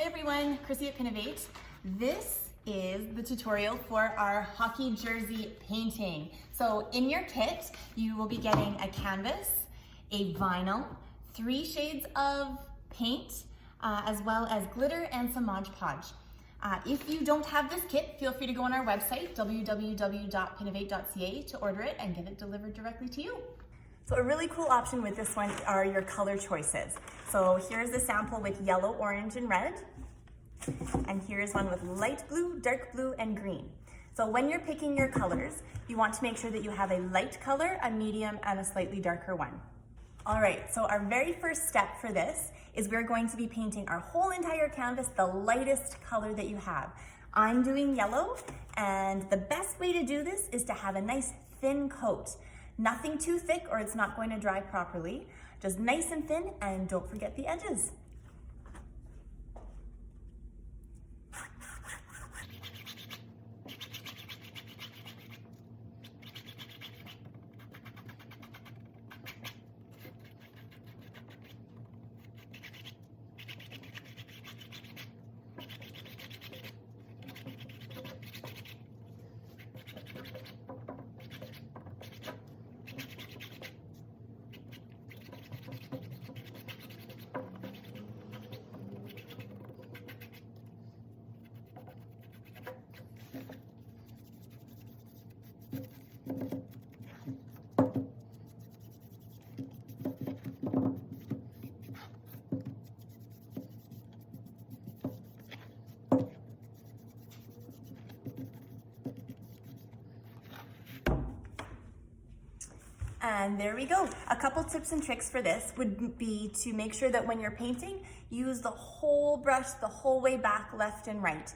everyone, Chrissy at Pinovate. This is the tutorial for our hockey jersey painting. So in your kit, you will be getting a canvas, a vinyl, 3 shades of paint, as well as glitter and some Mod Podge. If you don't have this kit, feel free to go on our website, www.pinovate.ca, to order it and get it delivered directly to you. So a really cool option with this one are your color choices. So here's the sample with yellow, orange, and red. And here's one with light blue, dark blue, and green. So when you're picking your colors, you want to make sure that you have a light color, a medium, and a slightly darker one. All right, so our very first step for this is we're going to be painting our whole entire canvas the lightest color that you have. I'm doing yellow, and the best way to do this is to have a nice thin coat. Nothing too thick or it's not going to dry properly. Just nice and thin, and don't forget the edges. And there we go. A couple tips and tricks for this would be to make sure that when you're painting, use the whole brush the whole way back, left and right.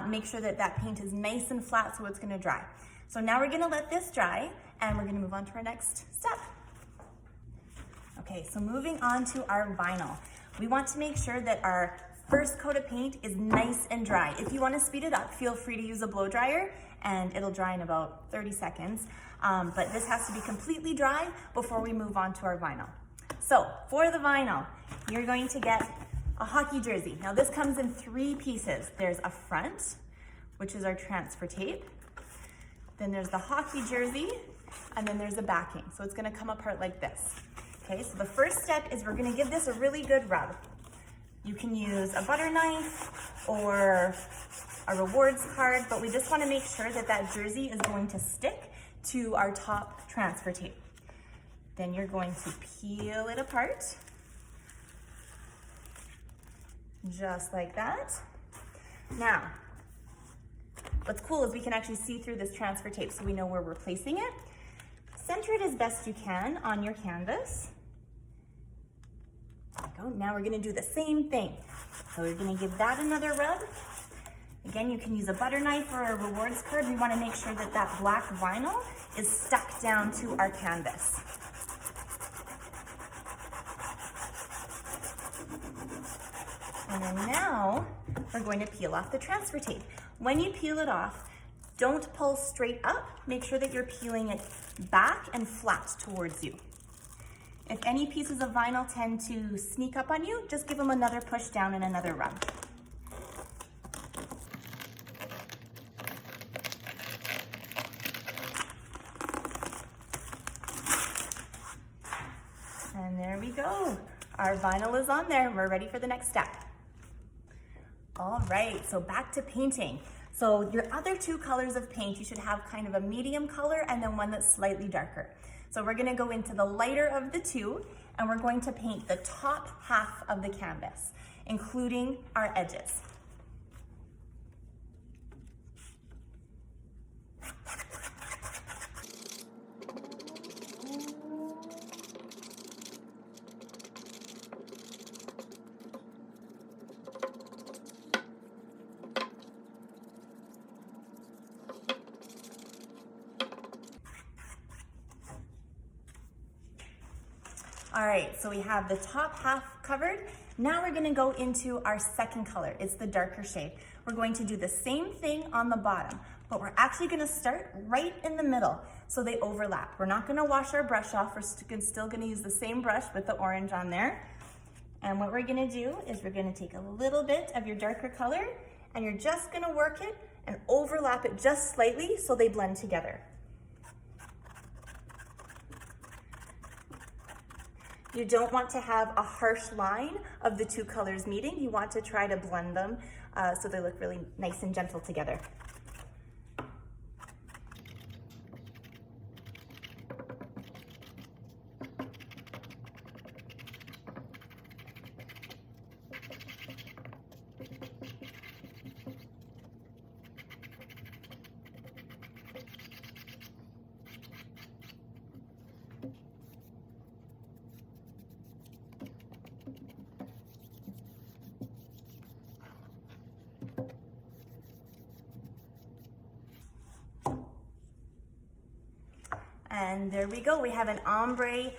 Make sure that that paint is nice and flat so it's gonna dry. So now we're gonna let this dry and we're gonna move on to our next step. Okay, so moving on to our vinyl. We want to make sure that our first coat of paint is nice and dry. If you want to speed it up, feel free to use a blow dryer and it'll dry in about 30 seconds. But this has to be completely dry before we move on to our vinyl. So for the vinyl, you're going to get a hockey jersey. Now this comes in 3 pieces. There's a front, which is our transfer tape. Then there's the hockey jersey, and then there's the backing. So it's gonna come apart like this. Okay, so the first step is we're gonna give this a really good rub. You can use a butter knife or a rewards card, but we just wanna make sure that that jersey is going to stick to our top transfer tape. Then you're going to peel it apart, just like that. Now, what's cool is we can actually see through this transfer tape so we know where we're placing it. Center it as best you can on your canvas. There we go. Now we're gonna do the same thing. So we're gonna give that another rub. Again, you can use a butter knife or a rewards card. We want to make sure that that black vinyl is stuck down to our canvas. And then now we're going to peel off the transfer tape. When you peel it off, don't pull straight up. Make sure that you're peeling it back and flat towards you. If any pieces of vinyl tend to sneak up on you, just give them another push down and another rub. And there we go. Our vinyl is on there. We're ready for the next step. All right, so back to painting. So your other 2 colors of paint, you should have kind of a medium color and then one that's slightly darker. So we're gonna go into the lighter of the 2 and we're going to paint the top half of the canvas, including our edges. All right, so we have the top half covered. Now we're gonna go into our second color. It's the darker shade. We're going to do the same thing on the bottom, but we're actually gonna start right in the middle so they overlap. We're not gonna wash our brush off. We're still gonna use the same brush with the orange on there. And what we're gonna do is we're gonna take a little bit of your darker color and you're just gonna work it and overlap it just slightly so they blend together. You don't want to have a harsh line of the two colors meeting. You want to try to blend them so they look really nice and gentle together. And there we go, we have an ombre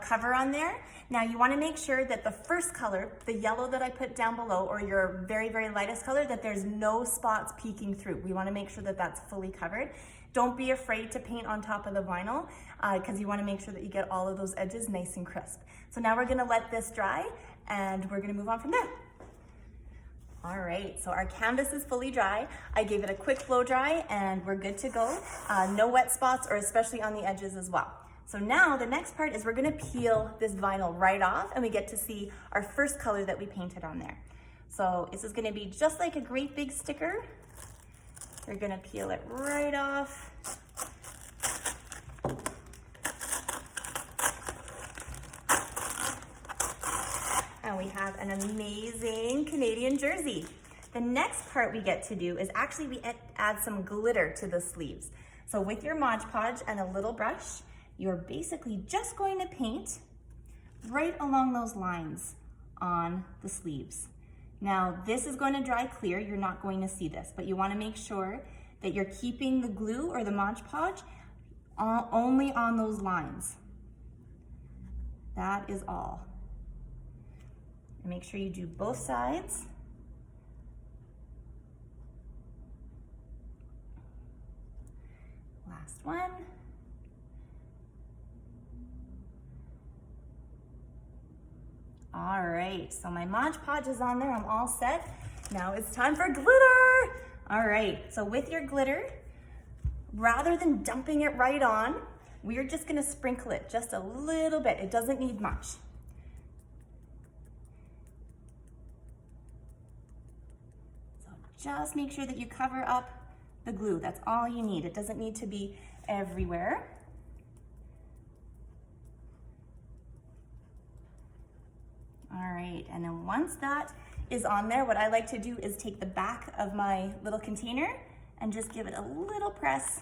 cover on there. Now you wanna make sure that the first color, the yellow that I put down below, or your very, very lightest color, that there's no spots peeking through. We wanna make sure that that's fully covered. Don't be afraid to paint on top of the vinyl because you wanna make sure that you get all of those edges nice and crisp. So now we're gonna let this dry and we're gonna move on from there. All right, so our canvas is fully dry. I gave it a quick blow dry and we're good to go. No wet spots, or especially on the edges as well. So now the next part is we're gonna peel this vinyl right off and we get to see our first color that we painted on there. So this is gonna be just like a great big sticker. We're gonna peel it right off. And we have an amazing Canadian jersey. The next part we get to do is actually we add some glitter to the sleeves. So with your Mod Podge and a little brush, you're basically just going to paint right along those lines on the sleeves. Now this is going to dry clear, you're not going to see this, but you want to make sure that you're keeping the glue or the Mod Podge only on those lines. That is all. And make sure you do both sides. Last one. All right, so my Mod Podge is on there, I'm all set. Now it's time for glitter. All right, so with your glitter, rather than dumping it right on, we're just gonna sprinkle it just a little bit. It doesn't need much. Just make sure that you cover up the glue. That's all you need. It doesn't need to be everywhere. All right, and then once that is on there, what I like to do is take the back of my little container and just give it a little press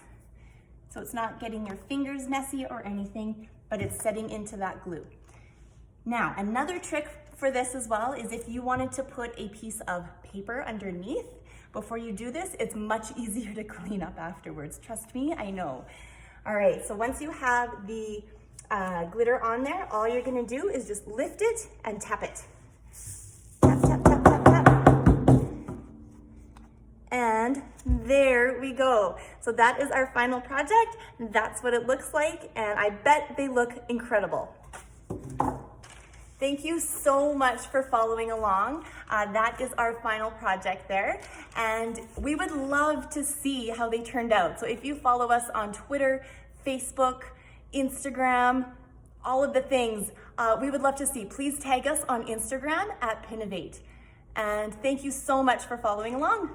so it's not getting your fingers messy or anything, but it's setting into that glue. Now, another trick for this as well is if you wanted to put a piece of paper underneath, before you do this, it's much easier to clean up afterwards. Trust me, I know. All right, so once you have the glitter on there, all you're gonna do is just lift it and tap it. Tap, tap, tap, tap, tap. And there we go. So that is our final project. That's what it looks like, and I bet they look incredible. Thank you so much for following along. That is our final project there. And we would love to see how they turned out. So if you follow us on Twitter, Facebook, Instagram, all of the things, we would love to see. Please tag us on Instagram at Pinovate. And thank you so much for following along.